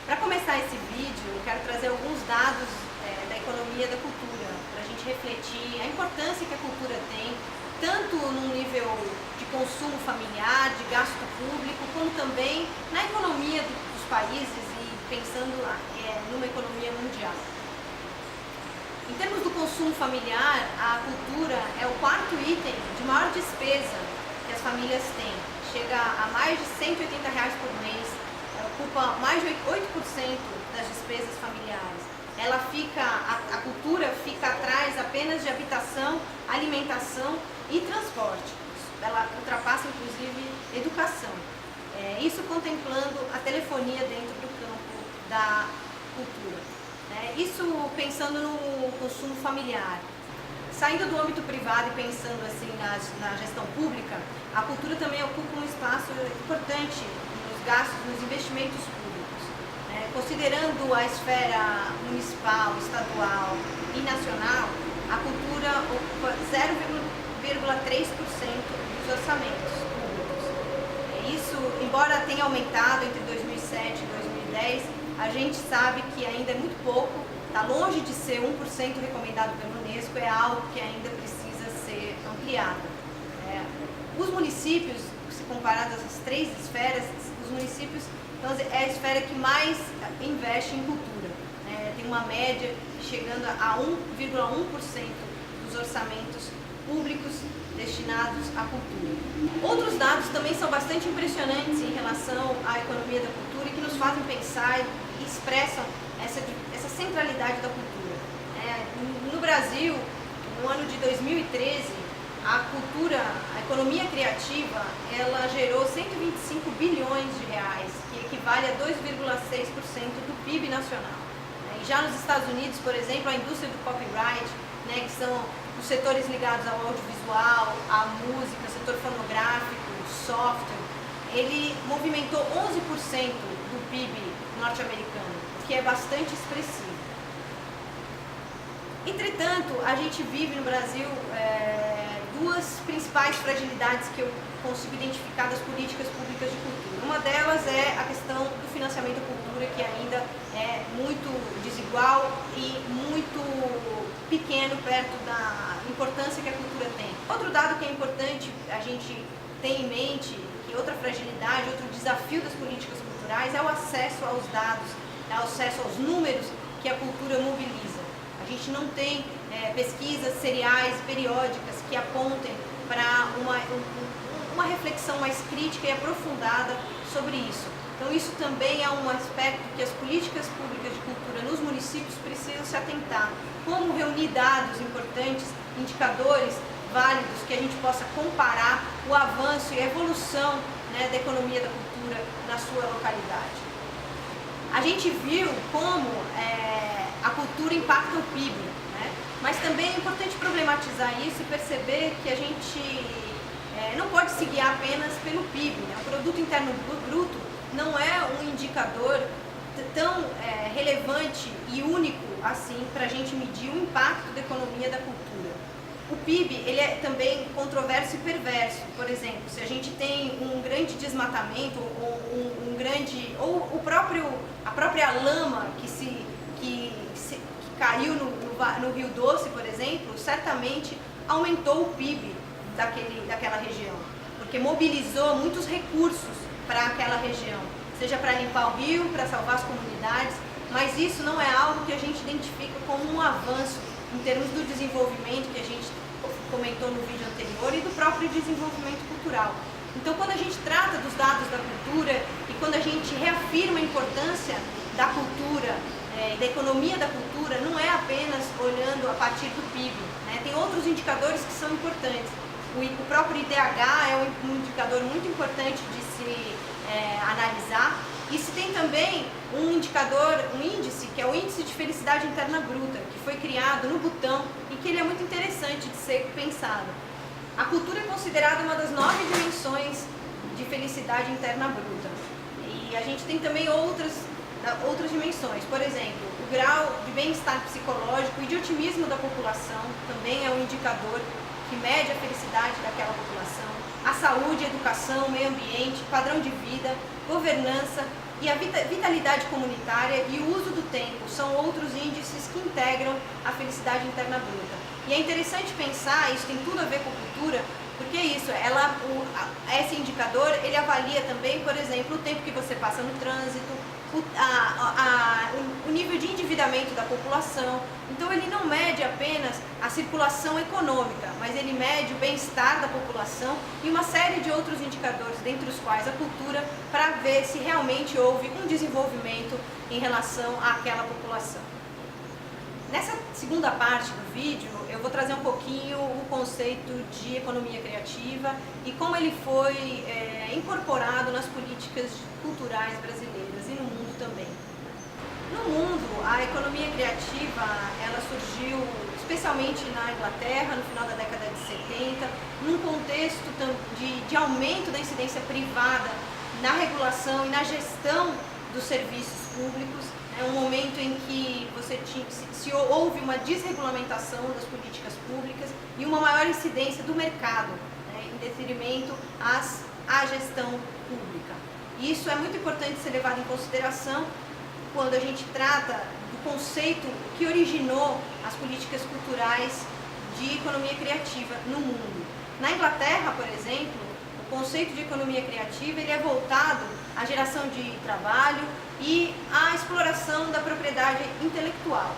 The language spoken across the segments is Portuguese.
Para começar esse vídeo, eu quero trazer alguns dados da economia da cultura, para a gente refletir a importância que a cultura tem, tanto no nível de consumo familiar, de gasto público, como também na economia dos países e pensando numa economia mundial. Em termos do consumo familiar, a cultura é o quarto item de maior despesa que as famílias têm. Chega a mais de R$ 180 por mês, ocupa mais de 8% das despesas familiares. A cultura fica atrás apenas de habitação, alimentação e transporte. Ela ultrapassa inclusive educação. Isso contemplando a telefonia dentro do campo da cultura. Isso pensando no consumo familiar. Saindo do âmbito privado e pensando assim na gestão pública, a cultura também ocupa um espaço importante nos gastos, nos investimentos públicos. Considerando a esfera municipal, estadual e nacional, a cultura ocupa 0,3% dos orçamentos públicos. Isso, embora tenha aumentado entre 2007 e 2010, a gente sabe que ainda é muito pouco, está longe de ser 1% recomendado pela Unesco, é algo que ainda precisa ser ampliado. Os municípios, se comparados às três esferas, os municípios é a esfera que mais investe em cultura. Tem uma média chegando a 1,1% dos orçamentos públicos destinados à cultura. Outros dados também são bastante impressionantes em relação à economia da cultura e que nos fazem pensar e expressam essa centralidade da cultura. No Brasil, no ano de 2013, a economia criativa, ela gerou 125 bilhões de reais, que equivale a 2,6% do PIB nacional. E já nos Estados Unidos, por exemplo, a indústria do copyright, que são os setores ligados ao audiovisual, à música, setor fonográfico, software, ele movimentou 11% do PIB norte-americano, o que é bastante expressivo. Entretanto, a gente vive no Brasil duas principais fragilidades que eu consigo identificar das políticas públicas de cultura. Uma delas é a questão do financiamento à cultura, que ainda é muito desigual e muito pequeno perto da importância que a cultura tem. Outro dado que é importante a gente ter em mente, que outra fragilidade, outro desafio das políticas culturais é o acesso aos dados, o acesso aos números que a cultura mobiliza. A gente não tem pesquisas seriais, periódicas, que apontem para uma reflexão mais crítica e aprofundada sobre isso. Então isso também é um aspecto que as políticas públicas de cultura nos municípios precisam se atentar. Como reunir dados importantes, indicadores válidos, que a gente possa comparar o avanço e a evolução da economia da cultura na sua localidade. A gente viu como a cultura impacta o PIB, mas também é importante problematizar isso e perceber que a gente não pode se guiar apenas pelo PIB. O Produto Interno Bruto não é um indicador tão relevante e único assim para a gente medir o impacto da economia da cultura. O PIB ele é também controverso e perverso. Por exemplo, se a gente tem um grande desmatamento ou a própria lama que caiu no Rio Doce, por exemplo, certamente aumentou o PIB daquela região, porque mobilizou muitos recursos para aquela região, seja para limpar o rio, para salvar as comunidades, mas isso não é algo que a gente identifica como um avanço em termos do desenvolvimento que a gente comentou no vídeo anterior e do próprio desenvolvimento cultural. Então, quando a gente trata dos dados da cultura e quando a gente reafirma a importância da cultura e da economia da cultura, não é apenas olhando a partir do PIB. Tem outros indicadores que são importantes. O próprio IDH é um indicador muito importante de se analisar. E se tem também um índice, que é o Índice de Felicidade Interna Bruta, que foi criado no Butão e que ele é muito interessante de ser pensado. A cultura é considerada uma das 9 dimensões de felicidade interna bruta. E a gente tem também outras dimensões. Por exemplo, o grau de bem-estar psicológico e de otimismo da população também é um indicador que mede a felicidade daquela população. A saúde, a educação, o meio ambiente, padrão de vida, governança E a vitalidade comunitária e o uso do tempo são outros índices que integram a felicidade interna bruta. E é interessante pensar, isso tem tudo a ver com cultura, porque é isso, esse indicador, ele avalia também, por exemplo, o tempo que você passa no trânsito, o nível de endividamento da população. Então ele não mede apenas a circulação econômica, mas ele mede o bem-estar da população e uma série de outros indicadores, dentre os quais a cultura, para ver se realmente houve um desenvolvimento em relação àquela população. Nessa segunda parte do vídeo, eu vou trazer um pouquinho o conceito de economia criativa e como ele foi incorporado nas políticas culturais brasileiras e no mundo também. No mundo, a economia criativa ela surgiu especialmente na Inglaterra, no final da década de 70, num contexto de aumento da incidência privada na regulação e na gestão dos serviços públicos. É um momento em que houve uma desregulamentação das políticas públicas e uma maior incidência do mercado, né, em detrimento à gestão pública. E isso é muito importante ser levado em consideração quando a gente trata do conceito que originou as políticas culturais de economia criativa no mundo. Na Inglaterra, por exemplo, o conceito de economia criativa ele é voltado à geração de trabalho e à exploração da propriedade intelectual.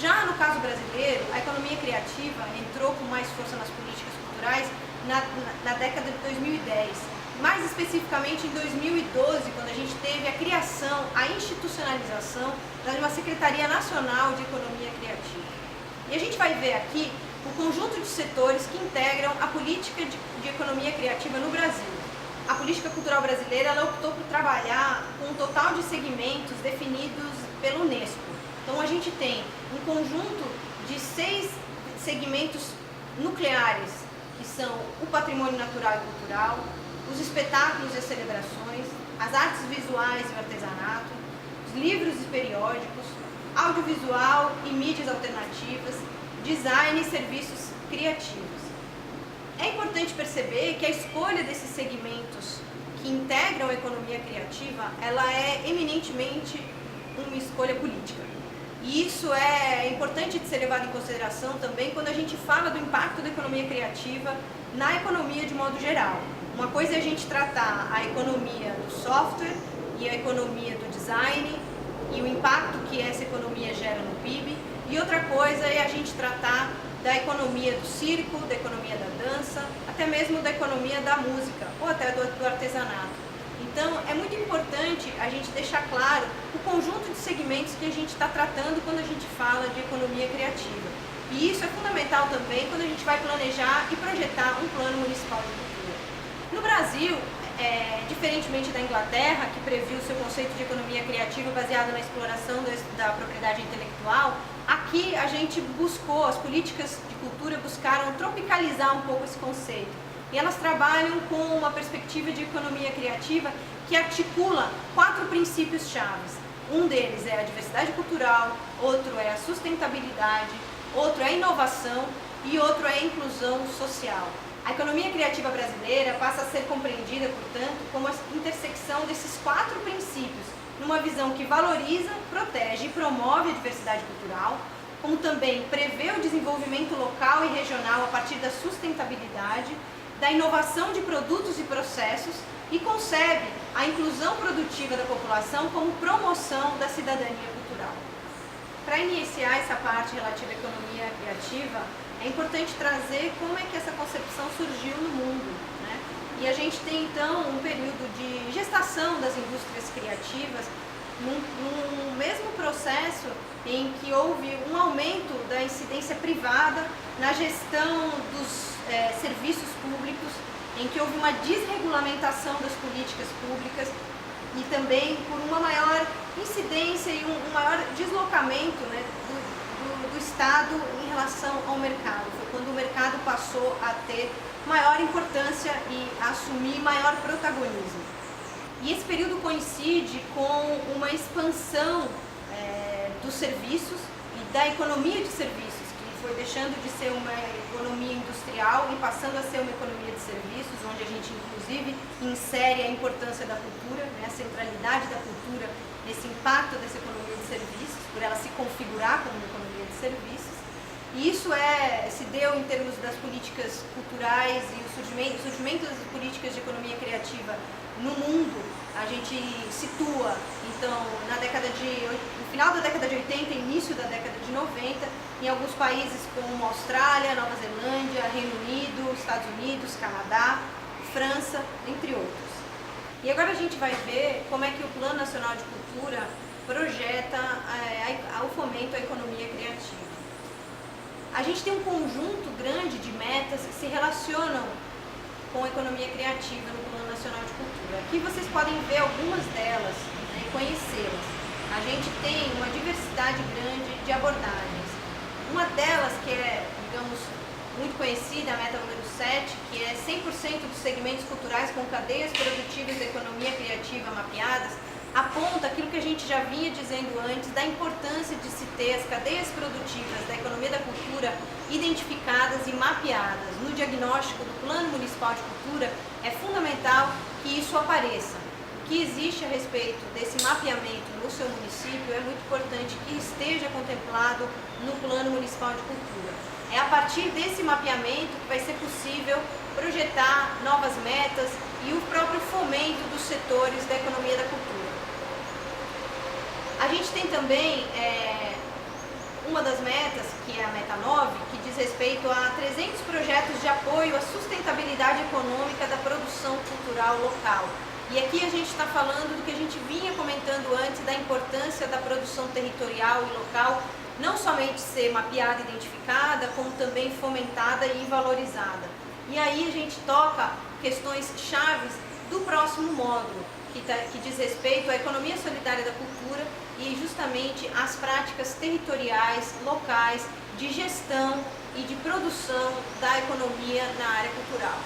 Já no caso brasileiro, a economia criativa entrou com mais força nas políticas culturais na década de 2010. Mais especificamente em 2012, quando a gente teve a criação, a institucionalização de uma Secretaria Nacional de Economia Criativa. E a gente vai ver aqui o conjunto de setores que integram a política de economia criativa no Brasil. A política cultural brasileira ela optou por trabalhar com um total de segmentos definidos pela Unesco. Então a gente tem um conjunto de 6 segmentos nucleares, que são o patrimônio natural e cultural, os espetáculos e as celebrações, as artes visuais e o artesanato, os livros e periódicos, audiovisual e mídias alternativas, design e serviços criativos. É importante perceber que a escolha desses segmentos que integram a economia criativa, ela é eminentemente uma escolha política. E isso é importante de ser levado em consideração também quando a gente fala do impacto da economia criativa na economia de modo geral. Uma coisa é a gente tratar a economia do software e a economia do design e o impacto que essa economia gera no PIB, e outra coisa é a gente tratar da economia do circo, da economia da dança, até mesmo da economia da música ou até do artesanato. Então é muito importante a gente deixar claro o conjunto de segmentos que a gente está tratando quando a gente fala de economia criativa. E isso é fundamental também quando a gente vai planejar e projetar um plano municipal de cultura. No Brasil, diferentemente da Inglaterra, que previu seu conceito de economia criativa baseado na exploração da propriedade intelectual, aqui a gente buscou, as políticas de cultura buscaram tropicalizar um pouco esse conceito. E elas trabalham com uma perspectiva de economia criativa que articula 4 princípios chaves. Um deles é a diversidade cultural, outro é a sustentabilidade, outro é a inovação e outro é a inclusão social. A economia criativa brasileira passa a ser compreendida, portanto, como a intersecção desses 4 princípios, numa visão que valoriza, protege e promove a diversidade cultural, como também prevê o desenvolvimento local e regional a partir da sustentabilidade, da inovação de produtos e processos e concebe a inclusão produtiva da população como promoção da cidadania cultural. Para iniciar essa parte relativa à economia criativa, é importante trazer como é que essa concepção surgiu no mundo, né? E a gente tem então um período de gestação das indústrias criativas num mesmo processo em que houve um aumento da incidência privada na gestão dos serviços públicos, em que houve uma desregulamentação das políticas públicas e também por uma maior incidência e um maior deslocamento, né, do Estado em relação ao mercado. Foi quando o mercado passou a ter maior importância e a assumir maior protagonismo. E esse período coincide com uma expansão dos serviços e da economia de serviços, que foi deixando de ser uma economia industrial e passando a ser uma economia de serviços, onde a gente inclusive insere a importância da cultura, né, a centralidade da cultura nesse impacto dessa economia de serviços, por ela se configurar como uma economia de serviços. E isso se deu em termos das políticas culturais e o surgimento das políticas de economia criativa no mundo. A gente situa, então, no final da década de 80 início da década de 90, em alguns países como Austrália, Nova Zelândia, Reino Unido, Estados Unidos, Canadá, França, entre outros. E agora a gente vai ver como é que o Plano Nacional de Cultura projeta o fomento à economia criativa. A gente tem um conjunto grande de metas que se relacionam com a economia criativa no Plano Nacional de Cultura. Aqui vocês podem ver algumas delas, né, e conhecê-las. A gente tem uma diversidade grande de abordagens. Uma delas, que é, digamos, muito conhecida, a meta número 7, que é 100% dos segmentos culturais com cadeias produtivas da economia criativa mapeadas, aponta aquilo que a gente já vinha dizendo antes, da importância de se ter as cadeias produtivas da economia da cultura identificadas e mapeadas. No diagnóstico do Plano Municipal de Cultura, é fundamental que isso apareça. O que existe a respeito desse mapeamento no seu município é muito importante que esteja contemplado no Plano Municipal de Cultura. É a partir desse mapeamento que vai ser possível projetar novas metas e o próprio fomento dos setores da economia da cultura. A gente tem também uma das metas, que é a meta 9, que diz respeito a 300 projetos de apoio à sustentabilidade econômica da produção cultural local. E aqui a gente está falando do que a gente vinha comentando antes, da importância da produção territorial e local, não somente ser mapeada e identificada, como também fomentada e valorizada. E aí a gente toca questões chaves do próximo módulo, que diz respeito à economia solidária da cultura e justamente às práticas territoriais, locais, de gestão e de produção da economia na área cultural.